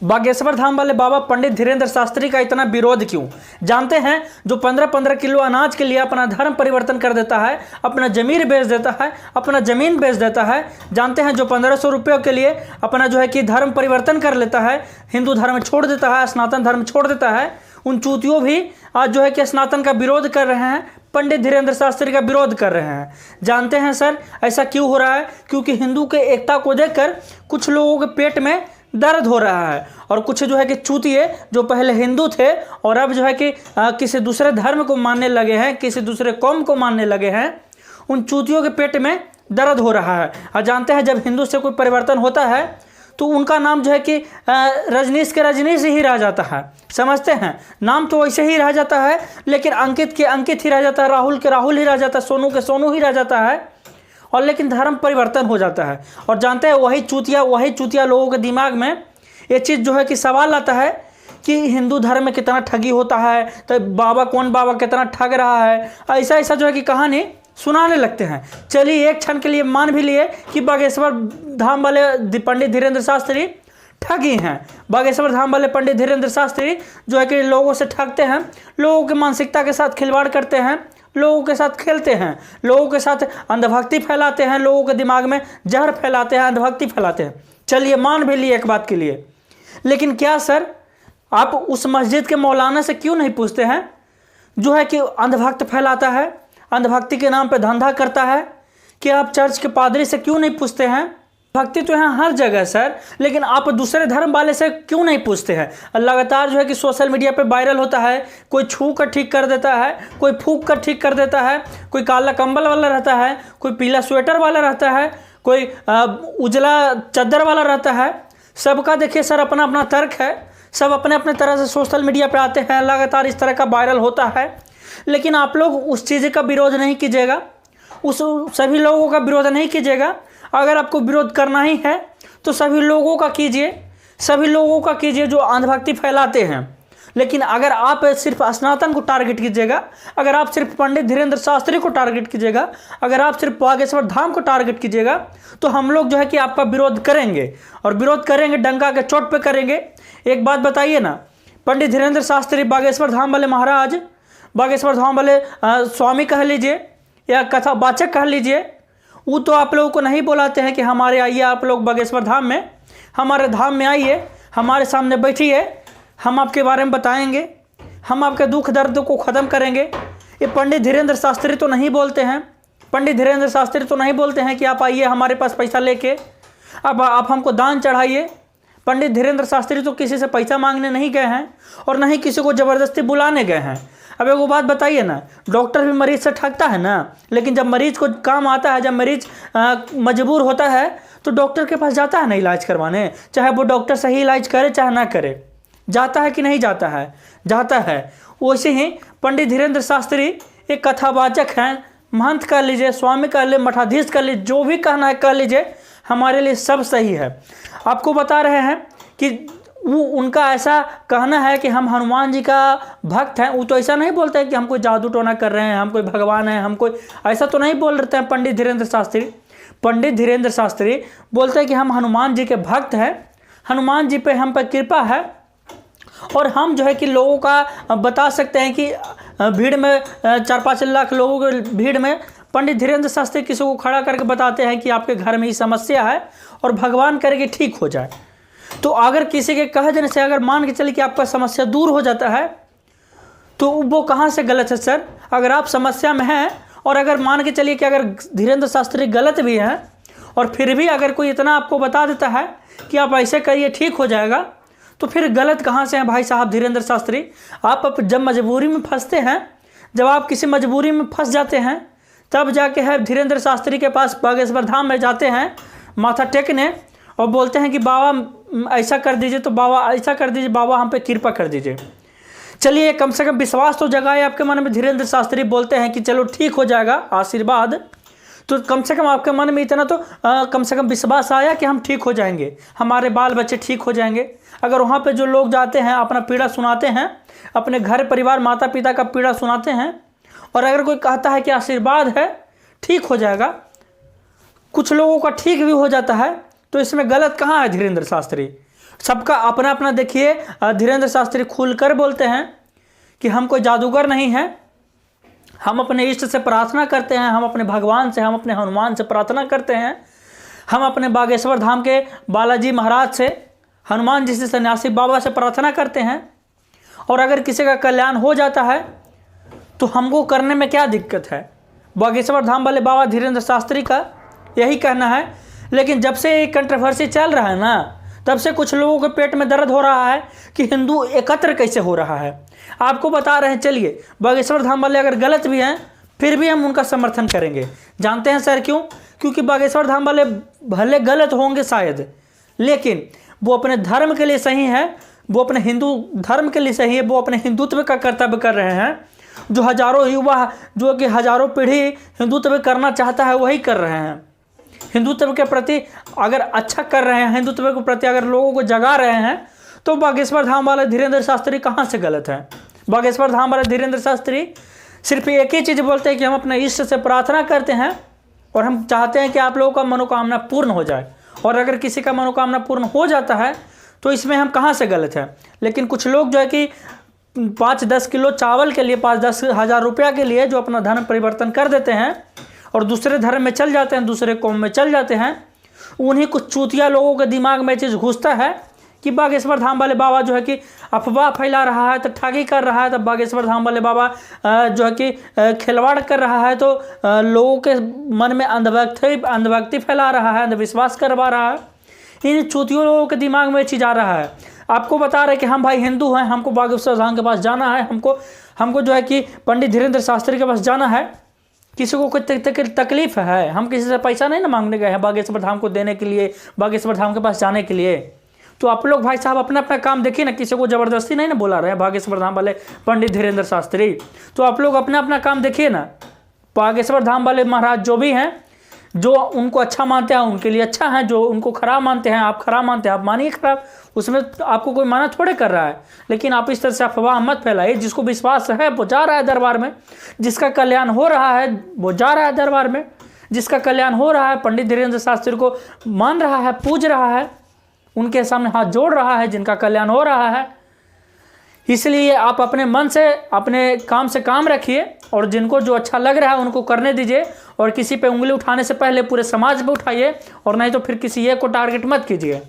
बागेश्वर धाम वाले बाबा पंडित धीरेन्द्र शास्त्री का इतना विरोध क्यों? जानते हैं, जो 15-15 किलो अनाज के लिए अपना धर्म परिवर्तन कर देता है, अपना जमीन बेच देता है, अपना ज़मीन बेच देता है। जानते हैं, जो 1500 रुपयों के लिए अपना जो है कि धर्म परिवर्तन कर लेता है, हिंदू धर्म छोड़ देता है, सनातन धर्म छोड़ देता है, उन चूतियों भी आज जो है कि सनातन का विरोध कर रहे हैं, पंडित धीरेन्द्र शास्त्री का विरोध कर रहे हैं। जानते हैं सर, ऐसा क्यों हो रहा है? क्योंकि हिंदू के एकता को देखकर कुछ लोगों के पेट में दर्द हो रहा है, और कुछ जो है कि चूतिए जो पहले हिंदू थे और अब जो है कि किसी दूसरे धर्म को मानने लगे हैं, किसी दूसरे कौम को मानने लगे हैं, उन चूतियों के पेट में दर्द हो रहा है। और जानते हैं, जब हिंदू से कोई परिवर्तन होता है तो उनका नाम जो है कि रजनीश के रजनीश ही रह जाता है। समझते हैं, नाम तो वैसे ही रह जाता है, लेकिन अंकित के अंकित ही रह जाता है, राहुल के राहुल ही रह जाता है, सोनू के सोनू ही रह जाता है, और लेकिन धर्म परिवर्तन हो जाता है। और जानते हैं, वही चूतिया लोगों के दिमाग में ये चीज़ जो है कि सवाल आता है कि हिंदू धर्म में कितना ठगी होता है, तो बाबा कौन बाबा कितना ठग रहा है, ऐसा जो है कि कहानी सुनाने लगते हैं। चलिए, एक क्षण के लिए मान भी लिए कि बागेश्वर धाम वाले पंडित धीरेन्द्र शास्त्री ठगी हैं। बागेश्वर धाम वाले पंडित धीरेन्द्र शास्त्री जो है कि लोगों से ठगते हैं, लोगों की मानसिकता के साथ खिलवाड़ करते हैं, लोगों के साथ खेलते हैं, लोगों के साथ अंधभक्ति फैलाते हैं, लोगों के दिमाग में जहर फैलाते हैं, अंधभक्ति फैलाते हैं। चलिए, मान भी लिए एक बात के लिए, लेकिन क्या सर आप उस मस्जिद के मौलाना से क्यों नहीं पूछते हैं जो है कि अंधभक्त फैलाता है, अंधभक्ति के नाम पे धंधा करता है? कि आप चर्च के पादरी से क्यों नहीं पूछते हैं? भक्ति तो यहाँ हर जगह सर, लेकिन आप दूसरे धर्म वाले से क्यों नहीं पूछते हैं? लगातार जो है कि सोशल मीडिया पे वायरल होता है, कोई छू कर ठीक कर देता है, कोई फूंक कर ठीक कर देता है, कोई काला कंबल वाला रहता है, कोई पीला स्वेटर वाला रहता है, कोई उजला चादर वाला रहता है। सबका देखिए सर अपना अपना तर्क है, सब अपने अपने तरह से सोशल मीडिया पे आते हैं, लगातार इस तरह का वायरल होता है। लेकिन आप लोग उस चीज़ का विरोध नहीं कीजिएगा, उस सभी लोगों का विरोध नहीं कीजिएगा। अगर आपको विरोध करना ही है तो सभी लोगों का कीजिए, सभी लोगों का कीजिए जो अंधभक्ति फैलाते हैं। लेकिन अगर आप सिर्फ सनातन को टारगेट कीजिएगा, अगर आप सिर्फ पंडित धीरेन्द्र शास्त्री को टारगेट कीजिएगा, अगर आप सिर्फ बागेश्वर धाम को टारगेट कीजिएगा, तो हम लोग जो है कि आपका विरोध करेंगे, और विरोध करेंगे डंका के चोट पे करेंगे। एक बात बताइए ना, पंडित धीरेन्द्र शास्त्री बागेश्वर धाम वाले महाराज, बागेश्वर धाम वाले स्वामी कह लीजिए या कथावाचक कह लीजिए, वो तो आप लोगों को नहीं बुलाते हैं कि हमारे आइए आप लोग बागेश्वर धाम में, हमारे धाम में आइए, हमारे सामने बैठिए, हम आपके बारे में बताएंगे, हम आपके दुख दर्द को ख़त्म करेंगे। ये पंडित धीरेन्द्र शास्त्री तो नहीं बोलते हैं, पंडित धीरेन्द्र शास्त्री तो नहीं बोलते हैं कि आप आइए हमारे पास पैसा लेके अब आप हमको दान चढ़ाइए। पंडित धीरेन्द्र शास्त्री तो किसी से पैसा मांगने नहीं गए हैं, और न ही किसी को ज़बरदस्ती बुलाने गए हैं। अब एक वो बात बताइए ना, डॉक्टर भी मरीज से ठगता है ना, लेकिन जब मरीज को काम आता है, जब मरीज मजबूर होता है तो डॉक्टर के पास जाता है ना इलाज करवाने, चाहे वो डॉक्टर सही इलाज करे चाहे ना करे, जाता है कि नहीं जाता है? जाता है। वैसे ही पंडित धीरेन्द्र शास्त्री एक कथावाचक हैं, महंत कह लीजिए, स्वामी कह लीजिए, मठाधीश कह लीजिए, जो भी कहना है कह लीजिए, हमारे लिए सब सही है। आपको बता रहे हैं कि वो उनका ऐसा कहना है कि हम हनुमान जी का भक्त हैं। वो तो ऐसा नहीं बोलते हैं कि हम कोई जादू टोना कर रहे हैं, हम कोई भगवान हैं, हम कोई ऐसा तो नहीं बोल रहे हैं पंडित धीरेन्द्र शास्त्री। पंडित धीरेन्द्र शास्त्री बोलते हैं कि हम हनुमान जी के भक्त हैं, हनुमान जी पे हम पर कृपा है, और हम जो है कि लोगों का बता सकते हैं कि भीड़ में 4-5 लाख लोगों के भीड़ में पंडित धीरेन्द्र शास्त्री किसी को खड़ा करके बताते हैं कि आपके घर में ये समस्या है और भगवान करेंगे ठीक हो जाए। तो अगर किसी के कह देने से अगर मान के चले कि आपका समस्या दूर हो जाता है, तो वो कहाँ से गलत है सर? अगर आप समस्या में हैं और अगर मान के चलिए कि अगर धीरेन्द्र शास्त्री गलत भी हैं, और फिर भी अगर कोई इतना आपको बता देता है कि आप ऐसे करिए ठीक हो जाएगा, तो फिर गलत कहाँ से हैं भाई साहब धीरेन्द्र शास्त्री? आप जब मजबूरी में फंसते हैं, जब आप किसी मजबूरी में फंस जाते हैं, तब जाके है धीरेन्द्र शास्त्री के पास बागेश्वर धाम में जाते हैं माथा टेकने, और बोलते हैं कि बाबा ऐसा कर दीजिए, तो बाबा ऐसा कर दीजिए, बाबा हम पे कृपा कर दीजिए। चलिए, कम से कम विश्वास तो जगाए आपके मन में। धीरेन्द्र शास्त्री बोलते हैं कि चलो ठीक हो जाएगा, आशीर्वाद, तो कम से कम आपके मन में इतना तो कम से कम विश्वास आया कि हम ठीक हो जाएंगे, हमारे बाल बच्चे ठीक हो जाएंगे। अगर वहाँ पे जो लोग जाते हैं अपना पीड़ा सुनाते हैं, अपने घर परिवार माता पिता का पीड़ा सुनाते हैं, और अगर कोई कहता है कि आशीर्वाद है ठीक हो जाएगा, कुछ लोगों का ठीक भी हो जाता है, तो इसमें गलत कहाँ है धीरेन्द्र शास्त्री? सबका अपना अपना देखिए, धीरेंद्र शास्त्री खुलकर बोलते हैं कि हम कोई जादूगर नहीं हैं, हम अपने इष्ट से प्रार्थना करते हैं, हम अपने भगवान से, हम अपने हनुमान से प्रार्थना करते हैं, हम अपने बागेश्वर धाम के बालाजी महाराज से, हनुमान जी से, सन्यासी बाबा से प्रार्थना करते हैं। और अगर किसी का कल्याण हो जाता है तो हमको करने में क्या दिक्कत है। बागेश्वर धाम वाले बाबा धीरेंद्र शास्त्री का यही कहना है। लेकिन जब से ये कंट्रोवर्सी चल रहा है ना, तब से कुछ लोगों के पेट में दर्द हो रहा है कि हिंदू एकत्र कैसे हो रहा है। आपको बता रहे हैं, चलिए, बागेश्वर धाम वाले अगर गलत भी हैं फिर भी हम उनका समर्थन करेंगे। जानते हैं सर क्यों? क्योंकि बागेश्वर धाम वाले भले गलत होंगे शायद, लेकिन वो अपने धर्म के लिए सही है, वो अपने हिंदू धर्म के लिए सही है, वो अपने हिंदुत्व का कर्तव्य कर रहे हैं। जो हजारों युवा, जो कि हजारों पीढ़ी हिंदुत्व करना चाहता है, वही कर रहे हैं। हिंदुत्व के प्रति अगर अच्छा कर रहे हैं, हिंदुत्व के प्रति अगर लोगों को जगा रहे हैं, तो बागेश्वर धाम वाले धीरेंद्र शास्त्री कहाँ से गलत है। बागेश्वर धाम वाले धीरेंद्र शास्त्री सिर्फ एक ही चीज़ बोलते हैं कि हम अपने इष्ट से प्रार्थना करते हैं और हम चाहते हैं कि आप लोगों का मनोकामना पूर्ण हो जाए। और अगर किसी का मनोकामना पूर्ण हो जाता है तो इसमें हम कहाँ से गलत हैं। लेकिन कुछ लोग जो है कि 5-10 किलो चावल के लिए, 5-10 हज़ार रुपया के लिए जो अपना धर्म परिवर्तन कर देते हैं और दूसरे धर्म में चल जाते हैं, दूसरे कौम में चल जाते हैं, उन्हीं कुछ चूतिया लोगों के दिमाग में चीज़ घुसता है कि बागेश्वर धाम वाले बाबा जो है कि अफवाह फैला रहा है, तो ठगी कर रहा है, तब बागेश्वर धाम वाले बाबा जो है कि खिलवाड़ कर रहा है, तो लोगों के मन में अंधभक्ति फैला रहा है, अंधविश्वास करवा रहा है। इन चूतियों लोगों के दिमाग में चीज़ आ रहा है। आपको बता रहे कि हम भाई हिंदू हैं, हमको बागेश्वर धाम के पास जाना है, हमको जो है कि पंडित धीरेंद्र शास्त्री के पास जाना है। किसी को कोई तकलीफ है, हम किसी से पैसा नहीं ना मांगने गए हैं बागेश्वर धाम को देने के लिए, बागेश्वर धाम के पास जाने के लिए। तो आप लोग भाई साहब अपना अपना काम देखिए ना, किसी को ज़बरदस्ती नहीं ना बुला रहे हैं बागेश्वर धाम वाले पंडित धीरेंद्र शास्त्री। तो आप लोग अपना अपना काम देखिए ना। बागेश्वर धाम वाले महाराज जो भी हैं, जो उनको अच्छा मानते हैं उनके लिए अच्छा है, जो उनको खराब मानते हैं, आप खराब मानते हैं, आप मानिए खराब, उसमें आपको कोई माना थोड़े कर रहा है। लेकिन आप इस तरह से अफवाह मत फैलाइए। जिसको विश्वास है वो जा रहा है दरबार में, जिसका कल्याण हो रहा है वो जा रहा है दरबार में, जिसका कल्याण हो रहा है पंडित धीरेंद्र शास्त्री को मान रहा है, पूज रहा है, उनके सामने हाथ जोड़ रहा है, जिनका कल्याण हो रहा है। इसलिए आप अपने मन से, अपने काम से काम रखिए और जिनको जो अच्छा लग रहा है उनको करने दीजिए। और किसी पे उंगली उठाने से पहले पूरे समाज पे उठाइए, और नहीं तो फिर किसी एक को टारगेट मत कीजिए।